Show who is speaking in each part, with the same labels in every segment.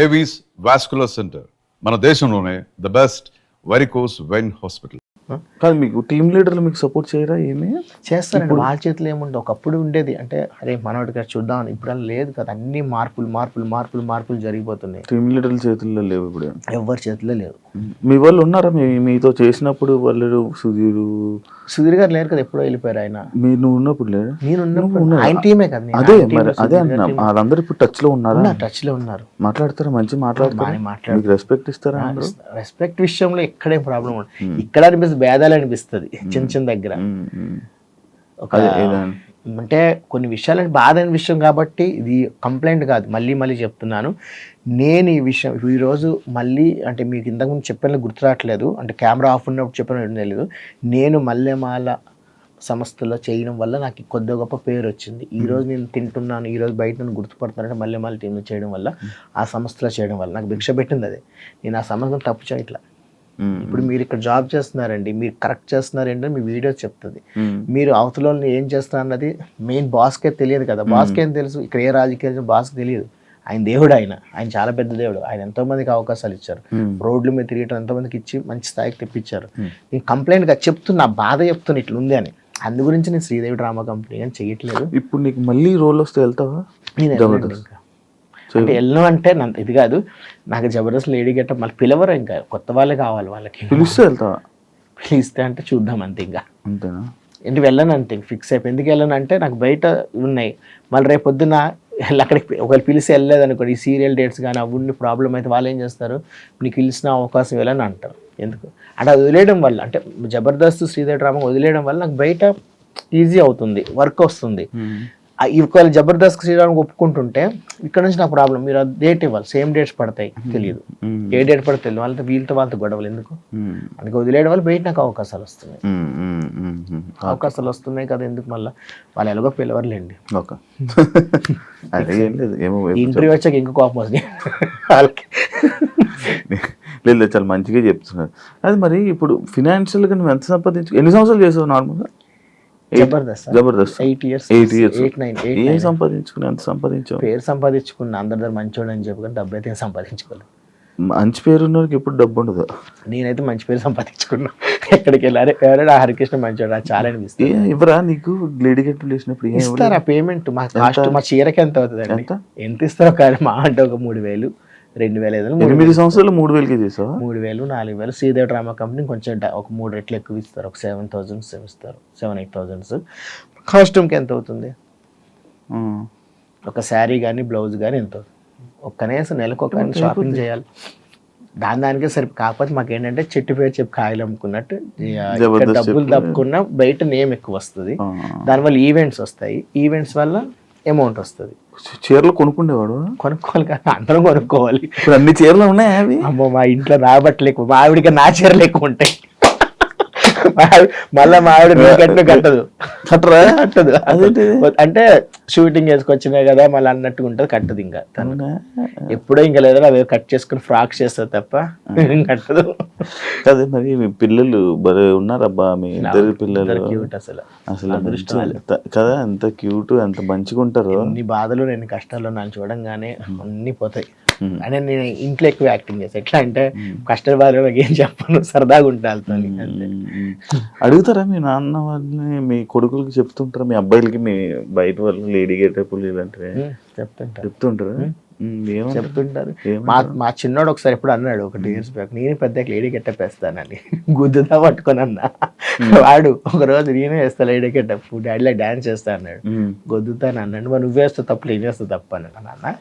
Speaker 1: Avis vascular centre మన దేశంలోనే the best varicose vein hospital.
Speaker 2: కాదు, మీకు టీమ్ లీడర్లు మీకు సపోర్ట్ చేయరా? ఏమి
Speaker 3: చేస్తారండి, వాళ్ళ చేతిలో ఏముంది. ఒకప్పుడు ఉండేది అంటే అరే మనోడి గారు చూద్దాం, ఇప్పుడు అలా లేదు కదా. అన్ని మార్పులు జరిగిపోతున్నాయి.
Speaker 2: టీమ్ లీడర్ల చేతుల్లో లేవు ఇప్పుడు,
Speaker 3: ఎవరి చేతిలో లేవు.
Speaker 2: మీ వాళ్ళు ఉన్నారా మీతో చేసినప్పుడు? వాళ్ళు
Speaker 3: సుధీర్ గారు లేరు కదా, ఎప్పుడో వెళ్ళిపోయారు ఆయన.
Speaker 2: నువ్వు ఉన్నప్పుడు లేదు,
Speaker 3: నేను ఉన్నప్పుడు ఆయన టీమే కదా.
Speaker 2: అదే మరి అదే అన్నా, వాళ్ళందరూ ఇప్పుడు టచ్ లో ఉన్నారా?
Speaker 3: టచ్ లో ఉన్నారు.
Speaker 2: మాట్లాడతారా? మంచి మాట్లాడతారు, రెస్పెక్ట్ ఇస్తారా?
Speaker 3: రెస్పెక్ట్ విషయంలో ఎక్కడే ప్రాబ్లం ఉండదు. ఇక్కడ అనిపిస్తుంది, భేదాలు అనిపిస్తుంది చిన్న దగ్గర. అంటే కొన్ని విషయాలు బాధ అయిన విషయం కాబట్టి ఇది కంప్లైంట్ కాదు, మళ్ళీ చెప్తున్నాను. నేను ఈ విషయం ఈరోజు మళ్ళీ అంటే మీకు ఇంతకుముందు చెప్పిన గుర్తు రావట్లేదు, అంటే కెమెరా ఆఫ్ ఉన్నప్పుడు చెప్పిన తెలియదు. నేను మల్లెమాల సంస్థలో చేయడం వల్ల నాకు కొద్ది గొప్ప పేరు వచ్చింది. ఈరోజు నేను తింటున్నాను, ఈరోజు బయట నన్ను గుర్తుపడుతున్నానంటే మల్లెమాల టీంలో చేయడం వల్ల, ఆ సంస్థలో చేయడం వల్ల నాకు భిక్ష పెట్టింది అదే. నేను ఆ సంస్థను తప్పు చేయట్లా. ఇప్పుడు మీరు ఇక్కడ జాబ్ చేస్తున్నారండి, మీరు కరెక్ట్ చేస్తున్నారంటే మీ వీడియో చెప్తుంది. మీరు అవతల ఏం చేస్తున్నారు అన్నది మెయిన్ బాస్కే తెలియదు కదా. బాస్కి ఏం తెలుసు, ఇక్కడ ఏ రాజకీయ బాస్కి తెలియదు. ఆయన దేవుడు, ఆయన చాలా పెద్ద దేవుడు. ఆయన ఎంతో మందికి అవకాశాలు ఇచ్చారు, రోడ్ల మీద తిరిగటం ఎంతో మందికి ఇచ్చి మంచి స్థాయికి తెప్పించారు. నేను కంప్లైంట్గా చెప్తున్నా, బాధ చెప్తున్నా ఇట్లా ఉంది అని. అందు గురించి నేను శ్రీదేవి డ్రామా కంపెనీ అని చేయట్లేదు.
Speaker 2: ఇప్పుడు నీకు మళ్ళీ రోల్ వస్తే వెళ్తావా?
Speaker 3: నేను అంటే వెళ్ళను అంటే ఇది కాదు, నాకు జబర్దస్త్ లేడీ గెటప్ మళ్ళీ పిలవరు, ఇంకా కొత్త వాళ్ళే కావాలి. వాళ్ళకి
Speaker 2: పిలిస్తే వెళ్తావా?
Speaker 3: పిలిస్తే అంటే చూద్దాం అంతే, ఇంకా
Speaker 2: అంతేనా?
Speaker 3: ఏంటి వెళ్ళను అంతే, ఫిక్స్ అయిపోయి. ఎందుకు వెళ్ళను అంటే నాకు బయట ఉన్నాయి, మళ్ళీ రేపు పొద్దున అక్కడికి ఒకవేళ పిలిచి వెళ్ళలేదు అనుకోండి, ఈ సీరియల్ డేట్స్ కానీ అవి ప్రాబ్లం అయితే వాళ్ళు ఏం చేస్తారు, నీకు పిలిచిన అవకాశం వెళ్ళని అంటారు. ఎందుకు అంటే అది వదిలేయడం వల్ల, అంటే జబర్దస్త్ శ్రీదేవి డ్రామా వదిలేయడం వల్ల నాకు బయట ఈజీ అవుతుంది, వర్క్ వస్తుంది. ఒకవేళ జబర్దస్త్ శ్రీరామ్ ఒప్పుకుంటుంటే ఇక్కడ నుంచి నాకు ప్రాబ్లం, మీరు డేట్ ఇవ్వాలి, సేమ్ డేట్స్ పడతాయి, తెలియదు ఏ డేట్ పడితే తెలియదు. వాళ్ళతో గొడవలు ఎందుకు, అందుకే వదిలేయడం వల్ల బయట నాకు అవకాశాలు వస్తున్నాయి కదా. ఎందుకు మళ్ళీ వాళ్ళు ఎలాగో పిలవర్లేండి. ఇంటర్వ్యూ వచ్చాక ఇంకో కోపం వస్తుంది వాళ్ళకి.
Speaker 2: లేదు, చాలా మంచిగా చెప్తున్నారు. అది మరి ఇప్పుడు ఫినాన్షియల్గా నువ్వు ఎంత ఎన్ని సంవత్సరాలు చేసావు నార్మల్గా?
Speaker 3: జబర్దస్త్ 8 years.
Speaker 2: ఏం సంపాదించుకున్నా? ఎంత సంపాదించావు?
Speaker 3: పేరు సంపాదించుకున్నా, అందరి దగ్గర మంచోడు అని చెప్పుకొని డబ్బు అయితే సంపాదించుకోలేదు.
Speaker 2: మంచి పేరు ఉన్నవారికి ఎప్పుడు డబ్బు ఉండదు.
Speaker 3: నేనైతే మంచి పేరు సంపాదించుకున్నా. ఎక్కడికి వెళ్ళారు ఎవరైనా హరికృష్ణ మంచోడు చాలా అనిపిస్తుంది.
Speaker 2: ఎవరా నీకు లేడీ గెట్లు వేసినప్పుడు
Speaker 3: ఇస్తారా పేమెంట్? మా కాస్ట్ మా చీరకి ఎంత అవుతుంది అండి? ఎంత ఇస్తారో కానీ మా అంటే ఒక 3,000 2,500.
Speaker 2: 8 సంవత్సరాలు 3,000కి చేసావా?
Speaker 3: 3,000 4,000. శ్రీదేవి డ్రామా కంపెనీ కొంచెం ఒక 3 రెట్లు ఎక్కువ ఇస్తారు, ఒక 7,000 ఇస్తారు, 7-8,000. కాస్ట్యూమ్కి ఎంత అవుతుంది? ఒక శారీ కానీ బ్లౌజ్ కానీ ఎంత అవుతుంది? కనీసం నెలకు ఒక షాపింగ్ చేయాలి, దానికే సరి. కాకపోతే మాకు ఏంటంటే చెట్టు పేరు చెప్పి కాయలు అమ్ముకున్నట్టు డబ్బులు తప్పుకున్నా బయట నేమ్ ఎక్కువ వస్తుంది, దానివల్ల ఈవెంట్స్ వస్తాయి, ఈవెంట్స్ వల్ల అమౌంట్ వస్తుంది.
Speaker 2: చీరలు కొనుక్కుండేవాడు?
Speaker 3: కొనుక్కోవాలి కదా, అందరం కొనుక్కోవాలి.
Speaker 2: ఇప్పుడు అన్ని చీరలు ఉన్నాయా అవి?
Speaker 3: అమ్మో, మా ఇంట్లో నా బట్టలు ఎక్కువ, మా ఆవిడికి నా చీరలు ఎక్కువ ఉంటాయి. మళ్ళా మా ఆవిడ కట్టదు. అంటే షూటింగ్ వేసుకొచ్చినాయి కదా మళ్ళీ అన్నట్టుగా ఉంటుంది, కట్టదు. ఇంకా తను ఎప్పుడో ఇంకా లేదా అదే కట్ చేసుకుని ఫ్రాక్స్ చేస్తుంది తప్ప కట్టదు.
Speaker 2: అదే మరి మీ పిల్లలు భలే ఉన్నారబ్బా, మీ ఇద్దరు పిల్లలు
Speaker 3: క్యూట్ అసలు
Speaker 2: కదా, ఎంత క్యూట్, ఎంత మంచిగా ఉంటారు.
Speaker 3: ఎన్ని బాధలు నేను కష్టాలు నన్ను చూడంగానే అన్ని పోతాయి. అంటే నేను ఇంట్లో ఎక్కువ యాక్టింగ్ చేస్తాను. ఎట్లా అంటే కష్టాలు బాధలు ఏం చెప్పను, సరదాగా ఉంటాను.
Speaker 2: అడుగుతారా మీ నాన్న వాళ్ళని, మీ కొడుకులకి చెప్తుంటారా, మీ అబ్బాయిలకి మీ బయట వాళ్ళు లేడీ గెటప్పులు ఇలాంటివి చెప్తుంటారా?
Speaker 3: చెప్తుంటారు. మా చిన్నోడు ఒకసారి ఎప్పుడు అన్నాడు, ఒక 2 years బ్యాక్, నేను పెద్ద లేడీ గెటప్ వేస్తానని. గుద్దుతా పట్టుకొని అన్నా. వాడు ఒక రోజు నేనే వేస్తా లేడీ గెటప్, డాడీలో డాన్స్ చేస్తా అన్నాడు. గుద్దుతాను అన్నాడు. మరి నువ్వు వేస్తావు తప్పు, నేను వేస్తా తప్పు అన్నాడు. అన్న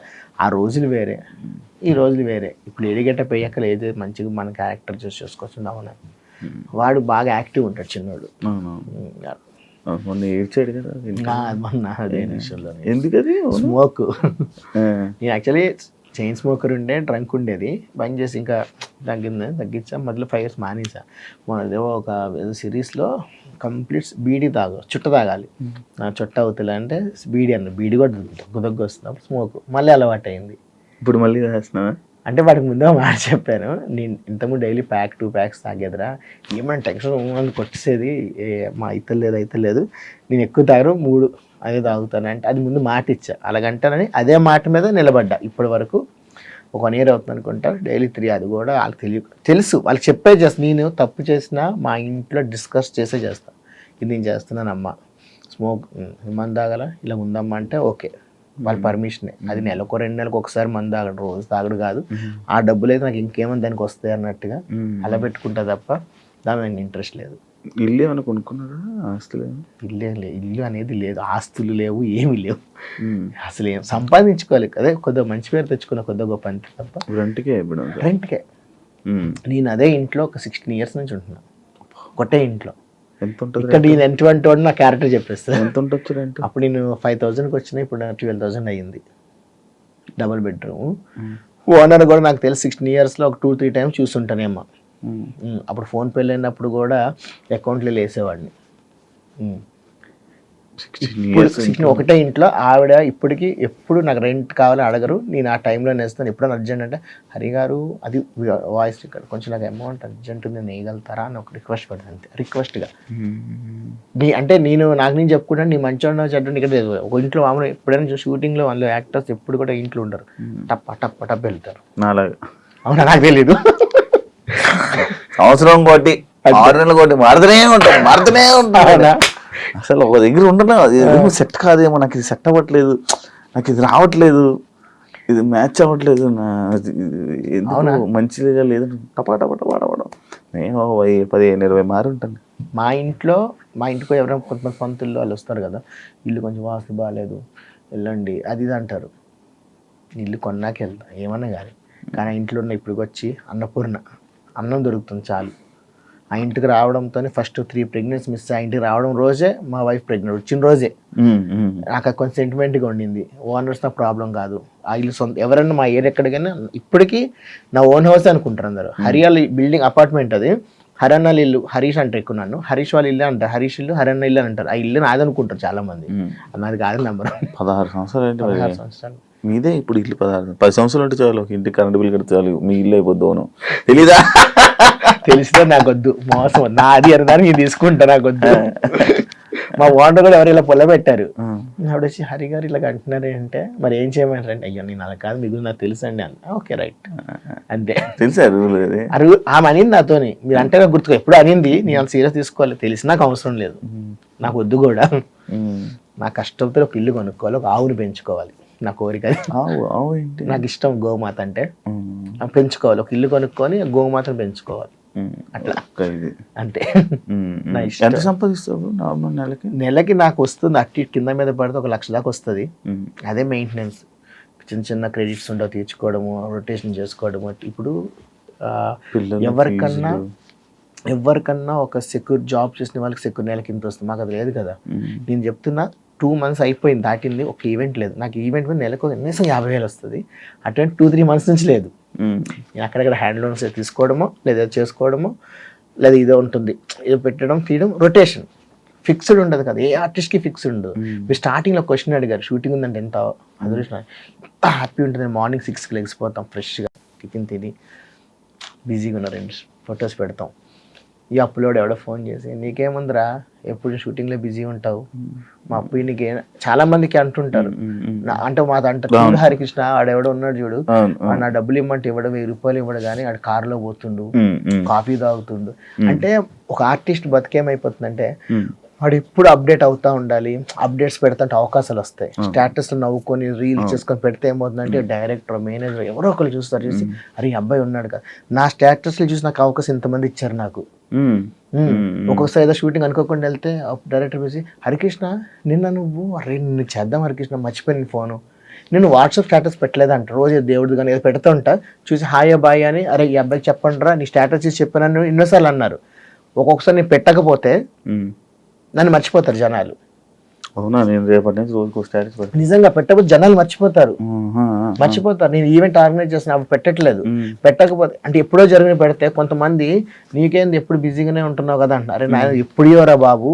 Speaker 3: ఆ రోజులు వేరే, ఈ రోజులు వేరే. ఇప్పుడు లేడీ గెటప్ వేయక లేదు, మంచిగా మన క్యారెక్టర్ చూసి చూసుకొచ్చింది. అవునా, వాడు బాగా యాక్టివ్ ఉంటాడు చిన్నోడు.
Speaker 2: మొన్న ఏడ్చాడు కదా
Speaker 3: మొన్న అదే విషయంలో.
Speaker 2: ఎందుకది?
Speaker 3: స్మోక్. నేను యాక్చువల్లీ చైన్ స్మోకర్ ఉండే, డ్రంక్ ఉండేది, బంద్ చేసి ఇంకా తగ్గించా. మొదలు 5 years మానేసా. మొన్నదేవో ఒక సిరీస్లో కంప్లీట్ బీడీ చుట్ట తాగాలి, చుట్ట అవుతుంది అంటే బీడీ అన్న, బీడీ కూడా దగ్గు వస్తున్నప్పుడు స్మోక్ మళ్ళీ అలవాటు అయింది.
Speaker 2: ఇప్పుడు మళ్ళీ చేస్తున్నావా?
Speaker 3: అంటే వాడికి ముందే మాట చెప్పాను, నేను ఇంతకుముందు డైలీ 2 packs తాగేదిరా, ఏమైనా టెన్షన్ కొట్టేసేది, మా అయితే లేదు, నేను ఎక్కువ తాగరు 3 అదే తాగుతాను అంటే, అది ముందు మాట ఇచ్చా అలాగంటానని అదే మాట మీద నిలబడ్డా. ఇప్పటి వరకు ఒక 1 year అవుతుంది అనుకుంటా, డైలీ 3. అది కూడా వాళ్ళకి తెలుసు, వాళ్ళకి చెప్పే చేస్తా. నేను తప్పు చేసినా మా ఇంట్లో డిస్కస్ చేసే చేస్తా, ఇది నేను చేస్తున్నానమ్మా, స్మోక్ మందు తాగల ఇలా ఉందమ్మా అంటే ఓకే, వాళ్ళ పర్మిషనే. అది నెలకు 2 నెలలకు ఒకసారి మందు తాగడు, రోజు తాగడు కాదు. ఆ డబ్బులు అయితే నాకు ఇంకేమని దానికి వస్తాయి అన్నట్టుగా అలా పెట్టుకుంటా తప్ప దాని మీద ఇంట్రెస్ట్ లేదు.
Speaker 2: ఇల్లు ఏమైనా కొనుక్కున్నారా? ఆస్తులు
Speaker 3: ఇల్లు అనేది లేదు, ఆస్తులు లేవు, ఏమీ లేవు, అసలు ఏం సంపాదించుకోవాలి. అదే కొద్దిగా మంచి పేరు తెచ్చుకున్న కొద్దిగా గొప్ప అంతే తప్ప. రెంట్కే. నేను అదే ఇంట్లో ఒక 16 years నుంచి ఉంటున్నా, ఒకటే ఇంట్లో.
Speaker 2: ఎంత ఉంటుంది?
Speaker 3: ఇక్కడ నేను ఎటువంటి వాడు నా క్యారెక్టర్ చెప్పేస్తాను.
Speaker 2: ఎంత ఉంటుంది రెంట్?
Speaker 3: అప్పుడు నేను 5,000కి వచ్చినా, ఇప్పుడు 12,000 అయ్యింది. Double bedroom. ఓనర్ కూడా నాకు తెలిసి 16 yearsలో ఒక 2-3 times చూస్తుంటానేమో. అప్పుడు ఫోన్ పే లేనప్పుడు కూడా అకౌంట్లో వేసేవాడిని. 16 ఒకటే ఇంట్లో ఆవిడ ఇప్పటికీ ఎప్పుడు నాకు రెంట్ కావాలని అడగరు, నేను ఆ టైంలో నేస్తాను. ఎప్పుడైనా అర్జెంట్ అంటే హరి గారు అది వాయిస్ ఇక్కడ కొంచెం నాకు అమౌంట్ అర్జెంట్ ఉంది వేయగలుగుతారా అని ఒక రిక్వెస్ట్ పెడతాను అంతే, రిక్వెస్ట్గా. అంటే నాకు నేను చెప్పుకుంటాను, నీ మంచిగా చెడ్డ ఇక్కడ ఒక ఇంట్లో మామూలు ఎప్పుడైనా షూటింగ్లో వాళ్ళు యాక్టర్స్ ఎప్పుడు కూడా ఇంట్లో ఉండరు, టప్ వెళ్తారు. అవునా, నాకు తెలీదు.
Speaker 2: సంవత్సరం కోటి 6 నెలలు కోటి మారుతూనే ఉంటాను. అసలు ఒక దగ్గర ఉంటున్నా, అది సెట్ కాదేమో, నాకు ఇది సెట్ అవ్వట్లేదు, నాకు ఇది రావట్లేదు, ఇది మ్యాచ్ అవ్వట్లేదు, మంచిగా లేదు, టపాటపడవడం. నేను 15-20 మారి ఉంటాను.
Speaker 3: మా ఇంటికి ఎవరైనా కొంతమంది పంతుల్లో వాళ్ళు వస్తారు కదా, ఇల్లు కొంచెం వాస్తు బాగాలేదు వెళ్ళండి అది ఇది అంటారు. ఇల్లు కొన్నాక వెళ్తా ఏమన్నా కానీ ఇంట్లో ఉన్న ఇప్పుడు వచ్చి అన్నపూర్ణ అన్నం దొరుకుతుంది చాలు. ఆ ఇంటికి రావడంతో ఫస్ట్ 3 pregnancies మిస్. ఆ ఇంటికి రావడం రోజే మా వైఫ్ ప్రెగ్నెంట్ వచ్చిన రోజే నాకు కొంచెం సెంటిమెంట్గా ఉండింది. ఓనర్స్ నా ప్రాబ్లం కాదు, ఆ ఇల్లు సొంత. ఎవరన్నా మా ఏరియా ఎక్కడికైనా ఇప్పటికీ నా ఓన్ హౌస్ అనుకుంటారు అందరు. హరియాల బిల్డింగ్ అపార్ట్మెంట్ అది, హరన్నల ఇల్లు, హరీష్ అంటారు ఎక్కువ నన్ను, హరీష్ వాళ్ళ ఇల్లు అంటారు, హరీష్ ఇల్లు హరన్న ఇల్లు అంటారు. ఆ ఇల్లు నాది అనుకుంటారు చాలా మంది, నాది కాదు నెంబర్.
Speaker 2: 16 సంవత్సరాలు మీదే ఇప్పుడు ఇల్లు. 10 సంవత్సరాలు అంటే చాలు, ఒక ఇంటికి కరెంట్ బిల్ కడితే చాలు, మీ ఇల్లు అయిపోద్దు. తెలీదా?
Speaker 3: తెలిసితే నాకొద్దు, మోసం నాది అన్నదాన్ని నేను తీసుకుంటా, నాకొద్దు. మా ఓనర్ కూడా ఎవరు ఇలా పొలబెట్టారు, ఆవిడ వచ్చి హరి గారు ఇలా అంటున్నారు అంటే మరి ఏం చేయమంటారు అంటే, అయ్యో నేను అలా కాదు, మీకు నాకు తెలుసు అండి అన్న. ఓకే రైట్ అంతే.
Speaker 2: తెలుసారు
Speaker 3: ఆమె అనింది నాతోని, మీరు అంటే నాకు గుర్తుకో, ఎప్పుడు అనింది, నేను అంత సీరియస్ తీసుకోవాలి, తెలిసి నాకు అవసరం లేదు, నాకు వద్దు కూడా. నా కష్టంతో ఒక ఇల్లు కొనుక్కోవాలి, ఒక ఆవుని పెంచుకోవాలి, నా కోరిక. నాకు ఇష్టం గోమాత అంటే, పెంచుకోవాలి, ఒక ఇల్లు కొనుక్కొని గోమాతను పెంచుకోవాలి, అట్లా అంతే. నా ఇష్టం.
Speaker 2: ఎంత సంపాదిస్తావు నార్మల్
Speaker 3: నెలకి? నాకు వస్తుంది అట్టి కింద మీద పడితే 1 లక్ష దాకా వస్తుంది. అదే మెయింటెనెన్స్, చిన్న చిన్న క్రెడిట్స్ ఉండవు తీర్చుకోవడము, రొటేషన్ చేసుకోవడము. ఇప్పుడు ఎవరికన్నా ఒక సెక్యూర్ జాబ్ చేసిన వాళ్ళకి సెక్యూర్ నెలకి ఇంత వస్తుంది, మాకు అది లేదు కదా. నేను చెప్తున్నా 2 months అయిపోయింది, దాటింది, ఒక ఈవెంట్ లేదు. నాకు ఈవెంట్ మీద నెలకు కనీసం 50,000 వస్తుంది. అటువంటి 2-3 months నుంచి లేదు. నేను అక్కడక్కడ హ్యాండ్ లోన్స్ తీసుకోవడమో లేదా చేసుకోవడమో లేదా ఇదో ఉంటుంది, ఇది పెట్టడం తీయడం, రొటేషన్ ఫిక్స్డ్ ఉండదు కదా, ఏ ఆర్టిస్ట్కి ఫిక్స్డ్ ఉండదు. మీరు స్టార్టింగ్లో క్వశ్చన్ అడిగారు షూటింగ్ ఉందంటే ఎంత అదృష్టం, ఎంత హ్యాపీ ఉంటుంది. మార్నింగ్ 6కి లెగిసిపోతాం, ఫ్రెష్గా టిఫిన్ తిని బిజీగా ఉన్న ఫొటోస్ పెడతాం. ఈ అప్లోడ్ ఎవడో ఫోన్ చేసి నీకేముందిరా ఎప్పుడు షూటింగ్లో బిజీ ఉంటావు, మా అప్పు నీకే చాలా మందికి అంటుంటారు. అంటే మాదంటారు హరికృష్ణ ఆడెవడో ఉన్నాడు చూడు, నా డబ్బులు ఇమ్మంటే ఇవ్వడం 1000 రూపాయలు ఇవ్వడు కానీ ఆడు కారులో పోతుండు, కాఫీ తాగుతుండు. అంటే ఒక ఆర్టిస్ట్ బతికేమైపోతుందంటే వాడు ఇప్పుడు అప్డేట్ అవుతా ఉండాలి, అప్డేట్స్ పెడతాంటే అవకాశాలు వస్తాయి. స్టేటస్ నవ్వుకొని రీల్స్ చేసుకొని పెడితే ఏమవుతుందంటే డైరెక్టర్ మేనేజర్ ఎవరో ఒకరు చూస్తారు, చూసి అరే అబ్బాయి ఉన్నాడు కదా, నా స్టేటస్లు చూసి నాకు అవకాశం ఇంతమంది ఇచ్చారు నాకు. ఒక్కొక్కసారి ఏదో షూటింగ్ అనుకోకుండా వెళ్తే డైరెక్టర్ చూసి హరికృష్ణ నిన్న నువ్వు అరే నిన్ను చేద్దాం హరికృష్ణ మర్చిపోయిన ఫోను, నేను వాట్సాప్ స్టేటస్ పెట్టలేదంట, రోజు దేవుడు కానీ ఏదో పెడుతూ ఉంటా, చూసి హాయ్ బాయ్ అని అరే ఈ అబ్బాయికి చెప్పండి రా నీ స్టేటస్ చూసి చెప్పానని ఎన్నోసార్లు అన్నారు. ఒక్కొక్కసారి నేను పెట్టకపోతే నన్ను మర్చిపోతారు జనాలు.
Speaker 2: అవునా? నేను రేపటి నుంచి రోజుకు స్టేటస్
Speaker 3: నిజంగా పెట్టకపోతే జనాలు మర్చిపోతారు. నేను ఈవెంట్ ఆర్గనైజ్ చేసిన అవి పెట్టట్లేదు, పెట్టకపోతే అంటే ఎప్పుడో జరిగిన పెడితే కొంతమంది నీకేంది ఎప్పుడు బిజీగానే ఉంటున్నావు కదా అంటున్నారు. అరే నాయన ఎప్పుడోరా బాబు,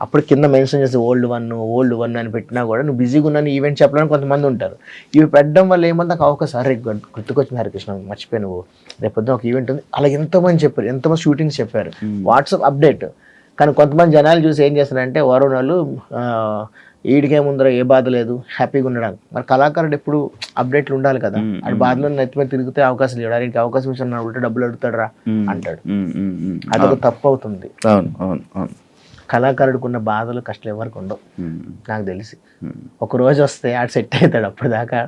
Speaker 3: అప్పుడు కింద మెన్షన్ చేసి ఓల్డ్ వన్ అని పెట్టినా కూడా నువ్వు బిజీగా ఉన్నాను ఈవెంట్ చెప్పడానికి కొంతమంది ఉంటారు. ఇవి పెట్టడం వల్ల ఏమన్నా నాకు అవకాశం అరే గుర్తుకొచ్చింది హరికృష్ణ మర్చిపోయి నువ్వు రేపొద్దున ఒక ఈవెంట్ ఉంది, అలా ఎంతోమంది చెప్పారు, ఎంతోమంది షూటింగ్స్ చెప్పారు, వాట్సాప్ అప్డేట్. కానీ కొంతమంది జనాలు చూసి ఏం చేస్తారంటే వరుణ్ వాళ్ళు వీడికేముందరో ఏ బాధ లేదు హ్యాపీగా ఉండడానికి. మరి కళాకారుడు ఎప్పుడు అప్డేట్లు ఉండాలి కదా. అది బాధలో నెత్తి మీద తిరిగితే అవకాశం లేడు, ఇంక అవకాశం ఇచ్చిన నా ఉంటే డబ్బులు అడుగుతాడు రా అంటాడు. అదొక తప్పు అవుతుంది.
Speaker 2: అవును అవును అవును.
Speaker 3: కళాకారుడికి ఉన్న బాధలు కష్టాలు ఎవరికి ఉండవు నాకు తెలిసి. ఒక రోజు వస్తే ఆడు సెట్ అవుతాడు, అప్పుడు దాకా